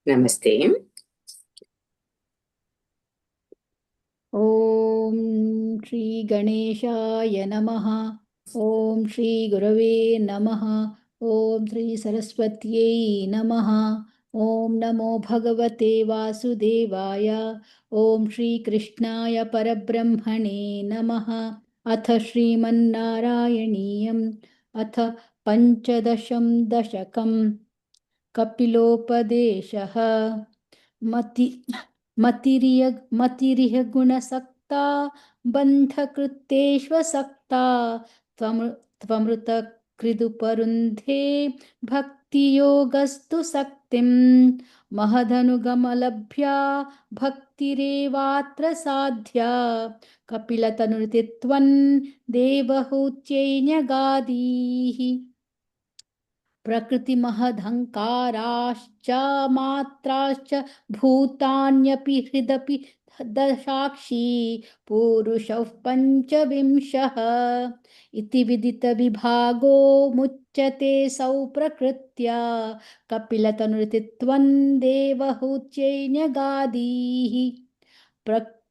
Namaste. ॐ श्री गणेशाय नमः। ॐ श्री गुरवे नमः। ॐ श्री सरस्वत्यै नमः। ॐ नमो भगवते वासुदेवाय। ॐ श्री कृष्णाय परब्रह्मणे नमः। अथ श्रीमन्नारायणीयम् अथ पञ्चदशं दशकम् कपिलोपदेशः। मति मतिरिह गुणसक्ता बन्धकृत्तेष्वसक्ता त्वमृतकृदुपरुन्धे भक्तियोगस्तु सक्तिं महदनुगमलभ्या भक्तिरेवात्र साध्या कपिलतनुतित्वं देवहूत्यैन्यगादीः प्रकृतिमहदहङ्काराश्च मात्राश्च भूतान्यपि हृदपि दशाक्षी पुरुषः पञ्चविंशः इति विदितविभागो मुच्यते सौ प्रकृत्या कपिलतनुतित्वं देवहूत्यैन्यगादीः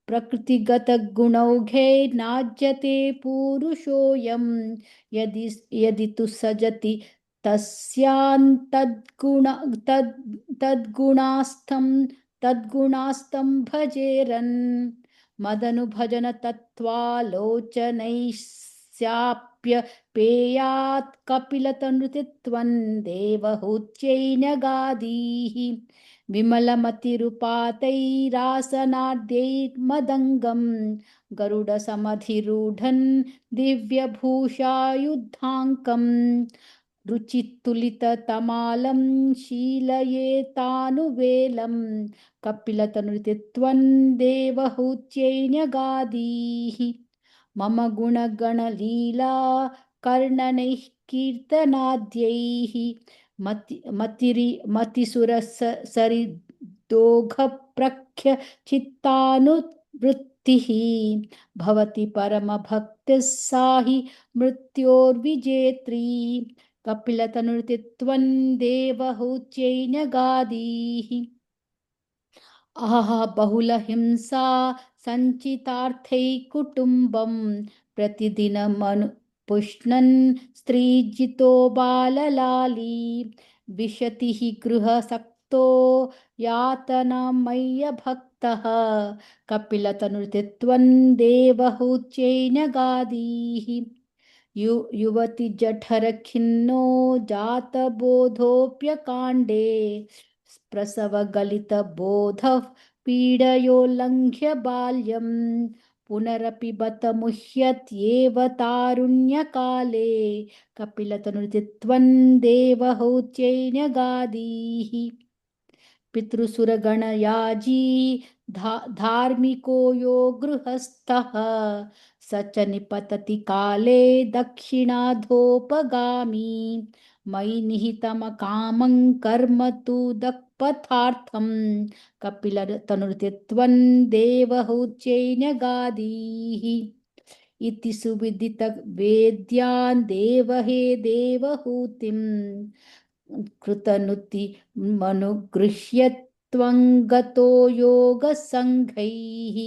प्रकृतिगतगुणौघे नाज्यते पुरुषोऽयं यदि तु सजति तद्गुणास्तं भजेरन् मदनुभजन तत्त्वालोचनैस्याप्य पेयात् कपिलतनुतित्वं देवहूत्यैन्यगादीः विमलमतिरुपातैरासनाद्यैर्मदङ्गं गरुडसमधिरूढन् दिव्यभूषायुधाङ्कम् रुचितुलिततमालं शीलयेतानुवेलं कपिलतनुतित्वं देवहूत्यैन्यगादीः मम गुणगणलीला कर्णनैः कीर्तनाद्यैः मतिसुरसरिदोघप्रख्य चित्तानुवृत्तिः भवति परमभक्तिः सा हि मृत्योर्विजेत्री कपिलतनुतित्वं देवहूत्यैन्यगादीः बहुलहिंसा सञ्चितार्थै कुटुम्बं प्रतिदिनमनुपुष्णन् स्त्रीजितो बाललाली विशतिः गृहसक्तो यातनामय्यभक्तः कपिलतनुतित्वं देवहूत्यैन्यगादीः युवति जठरखिन्नो जातबोधोऽप्यकाण्डे प्रसवगलितबोधः पीडयोल्लङ्घ्य बाल्यं पुनरपि बत मुह्यत्येव तारुण्यकाले कपिलतनुतित्वं देवहूत्यैन्यगादीः पितृसुरगणयाजी धार्मिको यो गृहस्थः स च निपतति काले दक्षिणाधोपगामी मयि निहितमकामं कर्म तु दक्पथार्थं कपिलतनुतित्वं देवहूत्यैन्यगादीः इति सुविदितवेद्यान् देवहे देवहूतिं कृतनुति मनुगृह्य त्वं गतो योगसङ्घैः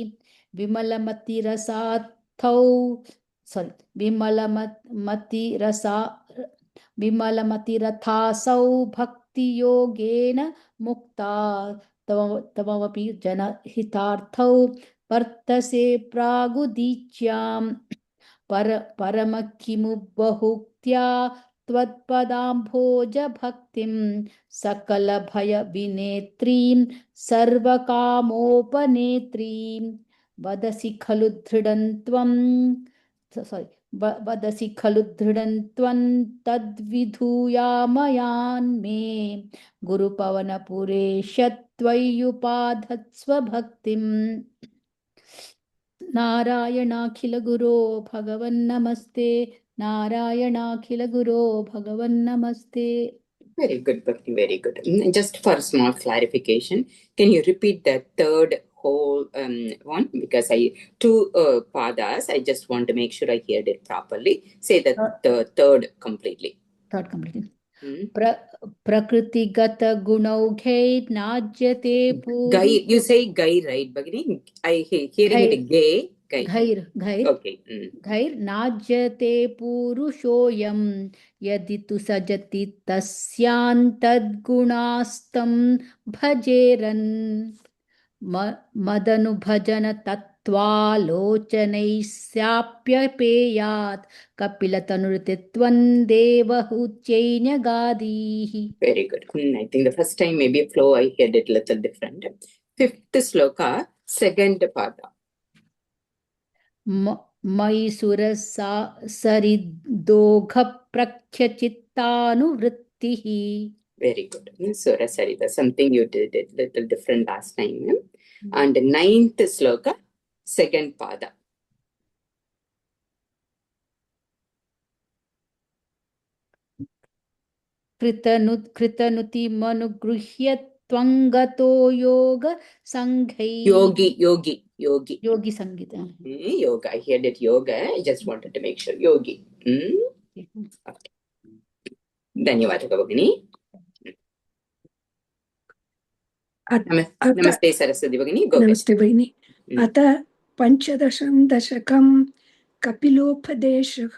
विमलमतिरसार्थौ विमलमतिरथासौ भक्तियोगेन मुक्ता तवमपि जनहितार्थौ वर्तसे प्रागुदीच्याम् परम किमु बहुक्त्या त्वत्पदाम्भोजभक्तिं सकलभयविनेत्रीं सर्वकामोपनेत्रीं वदसि खलु दृढं त्वं तद्विधूयामयान्मे गुरुपवनपुरेश त्वय्युपाधत्स्व भक्तिम् नारायणाखिलगुरो भगवन्नमस्ते नारायणाखिलगुरो भगवन्नमस्ते Very good, Bhakti, very good. Just for small clarification, can you repeat the third whole one? Because two padas, I just want to make sure I heard it properly. Say the third completely. Third completely. प्रकृतिगतगुणौघैर्नाज्यते Guy, you पूरुषो say guy, right, Bhagini? I hearing घैर् it gay, guy. घैर् Okay. घैर्नाज्यते पूरुषोऽयं यदि तु सजति तस्यान्तद्गुणास्तं भजेरन् मदनुभजन तत्त्वालोचनैः स्याप्यपेयात् कपिलतनुर्तित्वं देवहूत्यै न्यगादीः. Very good. I think the first time maybe flow I heard it little different. Fifth sloka, second pada. मयि सुरसरिदोघप्रख्यचित्तानुवृत्तिः. Very good. Sura Sarita, something you did it little different last time. And ninth sloka, second pada. कृतनुतिमनुगृह्य त्वङ्गतो योग संघैः. Yogi. योगी संगीत. Yoga. I heard it yoga. I just wanted to make sure. Yogi. Okay. Dhanyawad, Bhagini. Namaste, Saraswati Bhagini. Go ahead. नमस्ते भगिनी। अथ पञ्चदशं दशकं कपिलोपदेशः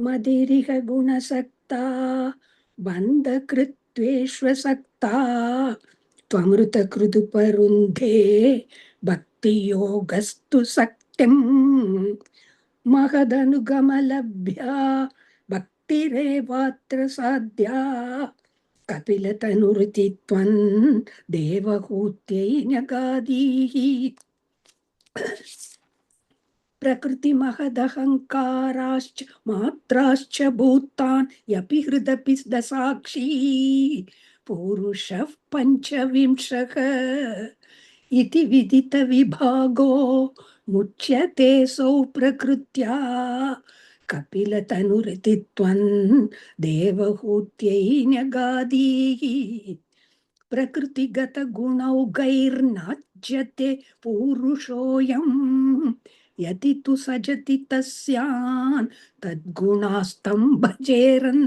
मदिरिह गुणसक्ता बन्धकृत्वेष्वसक्ता त्वमृतकृदुपरुन्धे भक्तियोगस्तु सक्तिं महदनुगमलभ्या भक्तिरेवात्र साध्या कपिलतनुरिति त्वं देवहूत्यै न्यगादीः प्रकृतिमहदहङ्काराश्च मात्राश्च भूतान् यपि हृदपि दसाक्षी पुरुषः पञ्चविंशः इति विदितविभागो मुच्यते सौ प्रकृत्या कपिलतनुरिति त्वं देवहूत्यै न्यगादीः प्रकृतिगतगुणौघैर्नाज्यते पूरुषोऽयं यदि तु सजति तस्यान् तद्गुणास्तं भजेरन्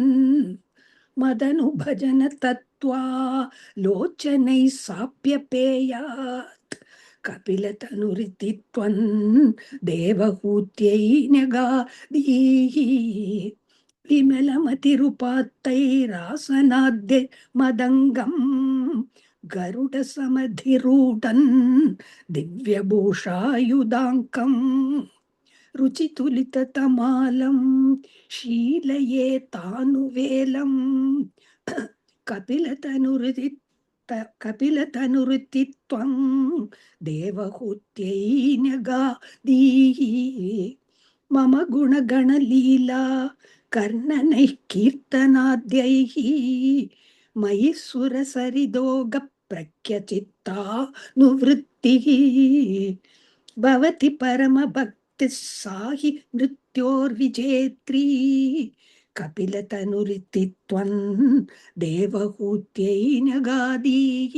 मदनुभजन तत्त्वा लोचनैः साप्यपेयात् कपिलतनुरिति त्वं देवहूत्यै न्यगादीः विमलमतिरुपात्तैरासनाद्य मदङ्गं गरुडसमधिरूढं दिव्यभूषायुधाङ्कं रुचितुलिततमालं शीलये तानुवेलं कपिलतनुरिति त्वं देवहूत्यै न्यगादीः मम गुणगणलीला कर्णनैः कीर्तनाद्यैः मयि सुरसरिदोगप्रख्यचित्तानुवृत्तिः भवति परमभक्तिः सा हि नृत्योर्विजेत्री कपिलतनुरिति त्वं देवहूत्यै न्यगादीः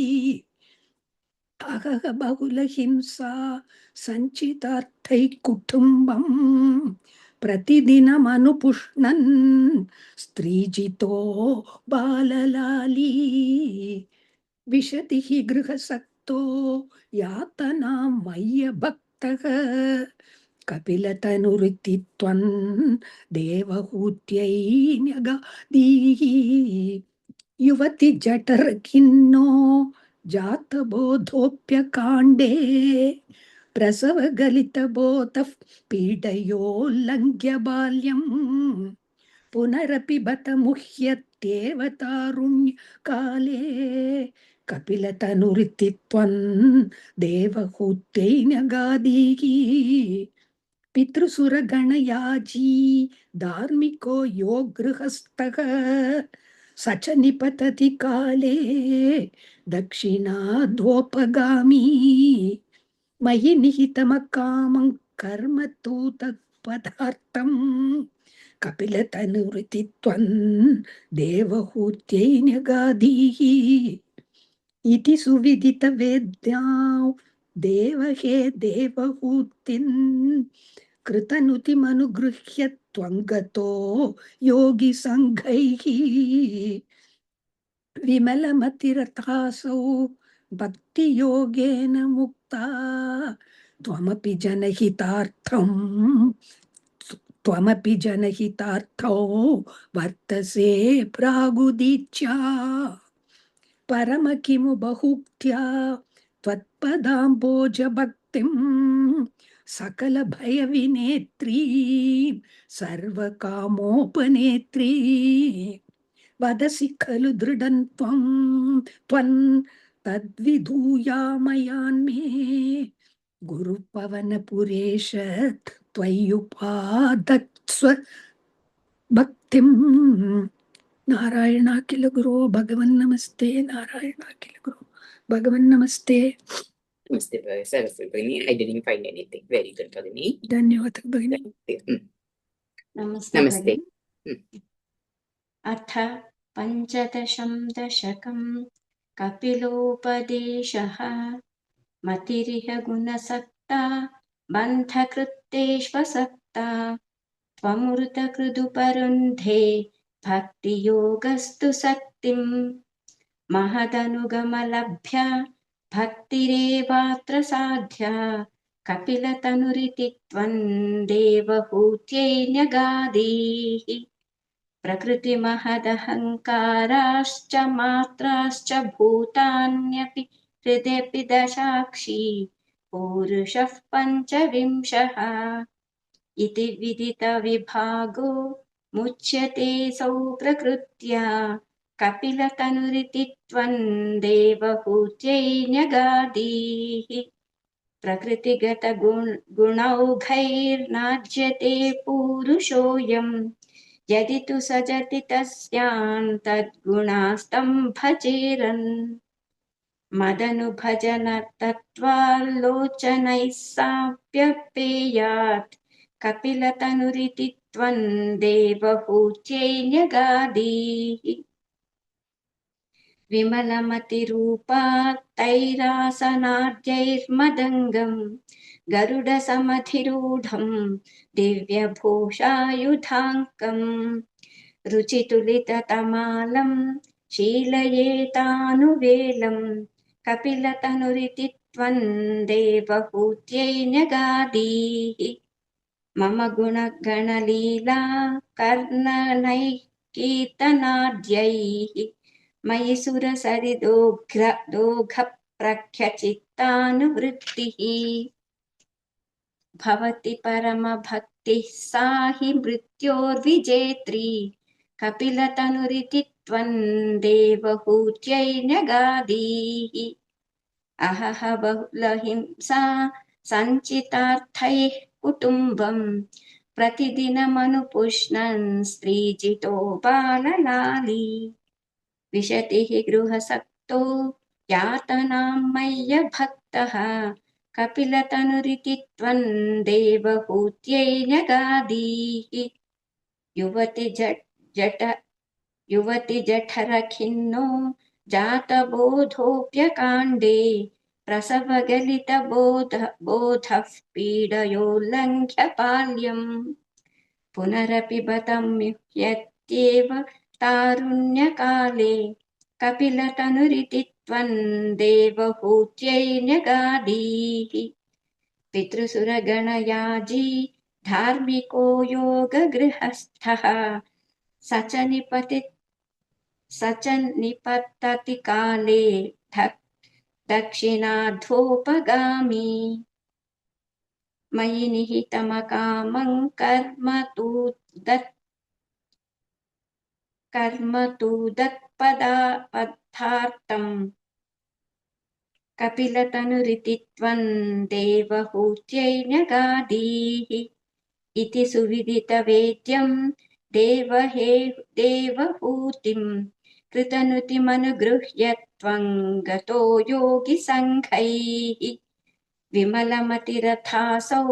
अहह बहुलहिंसा सञ्चितार्थैः कुटुम्बं प्रतिदिनमनुपुष्णन् स्त्रीजितो बाललाली विशति हि गृहसक्तो यातनां मय्यभक्तः कपिलतनुरिति त्वं देवहूत्यै न्यगादीः युवति जठरखिन्नो जातबोधोऽप्यकाण्डे प्रसवगलितबोधः पीडयोल्लङ्घ्य बाल्यं पुनरपि बत मुह्यत्येव तारुण्यकाले कपिलतनुरिति त्वं देवहूत्यै न्यगादीः पितृसुरगणयाजी धार्मिको यो गृहस्थः स च निपतति काले दक्षिणाद्वोपगामी मयि निहितमकामं कर्म तु तत्पदार्थं कपिलतनुरिति त्वं देवहूत्यै न्यगादीः इति सुविदितवेद्यां देवहे देवहूतिं कृतनुतिमनुगृह्य त्वङ्गतो योगिसङ्घैः विमलमतिरथासौ भक्तियोगेन मुक्ता त्वमपि जनहितार्थौ वर्तसे प्रागुदीच्या परम किमु बहुक्त्या त्वत्पदाम्बोजभक्तिं सकलभयविनेत्री सर्वकामोपनेत्री वदसि खलु दृढं त्वं तद्विधूयामयान्मे गुरुपवनपुरेश त्वय्युपादत्स्व भक्तिं नारायणाखिल गुरो भगवन् नमस्ते नारायणाखिल गुरो भगवन् नमस्ते Namaste, Saraswati Bhagini. I didn't find anything. Very good, Bhagini. धन्यवाद भगिनी नमस्ते Namaste. भगिनि। अथ पञ्चदशं दशकं कपिलोपदेशः मतिरिह गुणसक्ता बन्धकृत्तेष्वसक्ता त्वमृतकृदुपरुन्धे भक्तियोगस्तु शक्तिं महदनुगमलभ्य भक्तिरेवात्र साध्या कपिलतनुरिति त्वं देवहूत्यै न्यगादीः प्रकृतिमहदहङ्काराश्च मात्राश्च भूतान्यपि हृदयपि दशाक्षी पूरुषः पञ्चविंशः इति विदितविभागो मुच्यते सौ प्रकृत्या कपिलतनुरिति त्वं देवहूत्यै न्यगादीः प्रकृतिगतगुणौघैर्नाज्यते पूरुषोऽयं यदि तु सजति तस्यान् तद्गुणास्तं भजेरन् मदनुभजनतत्त्वाल्लोचनैः साप्यपेयात् कपिलतनुरिति त्वं देवहूत्यै न्यगादीः विमलमतिरूपा तैरासनाद्यैर्मदङ्गं गरुडसमधिरूढं दिव्यभूषायुधाङ्कं रुचितुलिततमालं शीलयेतानुवेलं कपिलतनुरिति त्वं देवहूत्यै न्यगादीः मम गुणगणलीला कर्णनैः कीर्तनाद्यैः मयि सुरसरिदोघप्रख्यचित्तानुवृत्तिः भवति परमभक्तिः सा हि मृत्योर्विजेत्री कपिलतनुरिति त्वं देवहूत्यै न्यगादीः अहह बहुलहिंसा सञ्चितार्थैः कुटुम्बं प्रतिदिनमनुपुष्णन् स्त्रीजितो बाललाली विशतिः गृहसक्तो यातनां मय्यभक्तः कपिलतनुरिति त्वं देवहूत्यै न्यगादीः युवति जठरखिन्नो जातबोधोऽप्यकाण्डे प्रसवगलितबोधः पीडयोल्लङ्घ्य बाल्यम् पुनरपि बतं मुह्यत्येव तारुण्यकाले कपिलतनुरिति त्वं देवहूत्यै न्यगादीः पितृसुरगणयाजी धार्मिको योगगृहस्थः स च निपतति काले दक्षिणाध्वोपगामी मयि निहितमकामं कर्म तु दत्पदार्थं कपिलतनुरिति त्वं देवहूत्यै न्यगादीः इति सुविदितवेद्यं देवहूतिं कृतनुतिमनुगृह्य त्वं गतो योगिसङ्घैः विमलमतिरथासौ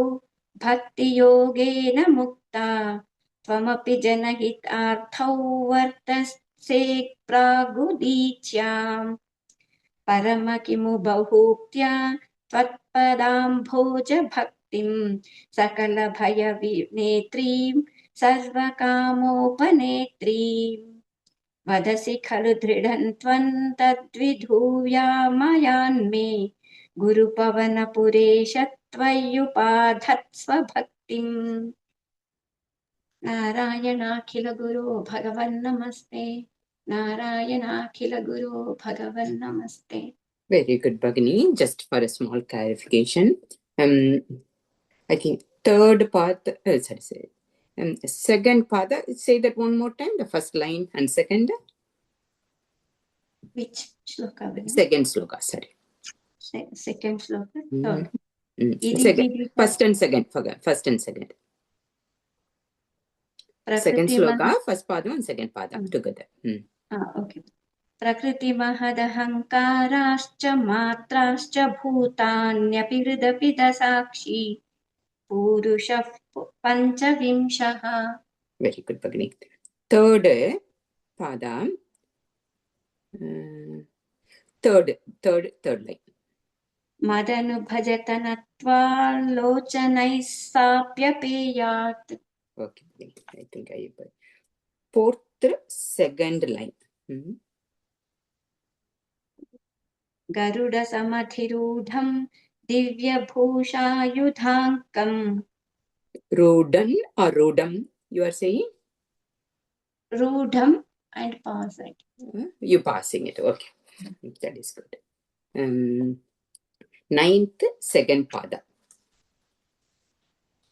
भक्तियोगेन मुक्ता त्वमपि जनहितार्थौ वर्तसे प्रागुदीच्याम् परम किमु बहुक्त्या त्वत्पदाम्भोज भक्तिं भक्तिं सकलभयविनेत्रीं सर्वकामोपनेत्रीं वदसि खलु दृढं त्वं तद्विधूयामयान्मे गुरुपवनपुरेश त्वय्युपाधत्स्व भक्तिम् नारायणाखिल गुरो भगवन् नमस्ते नारायणाखिल गुरो भगवन् नमस्ते. Very good, Bhagini. Just for a small clarification, I think third path, second pada, say that one more time, the first line and second, Which shloka? second sloka, sorry. Second shloka? Mm. Idi Second, Idi first and second, forget, first and second. Second Prakriti sloka, first pada and second pada together. Okay. प्रकृतिमहदहङ्काराश्च मात्राश्च भूतान्यपि हृदपि दसाक्षी पुरुषः पञ्चविंशः. Very good, Bhagini. Third pada, third line. मदनुभजतनत्वा लोचनैः साप्यपेयात्. Okay, I think I fourth, second line. गरुडसमधिरूढं दिव्यभूषायुधाङ्कम्. Rodan or Rodam, you are saying? रूढं and pass it. You passing it, okay. That is good. Ninth, second pada.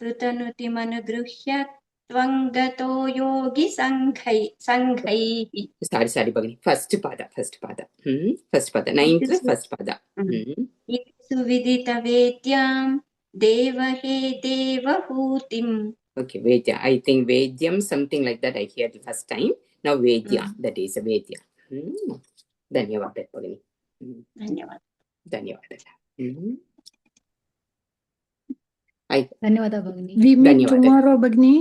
कृतनुतिमनुगृह्य त्वङ्गतो योगि सङ्घैः. Sorry, Bhagini. First pada. First pada. Ninth, first pada. सुविदितवेद्यां देवहे देवहूतिम्. Okay, Vedya. I think Vedyam, something like that I heard the first time. Now Vedya, that is a Vedya. Dhanyavad, Bhagini. धन्यवाद. ಧನ್ಯವಾದ ಭಗಿನಿ. We meet Dhanyawad. tomorrow, Bagni.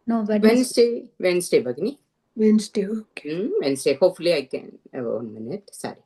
No, Wednesday, Bhagini. Wednesday, okay. Wednesday. Hopefully I can have 1 minute. Sorry.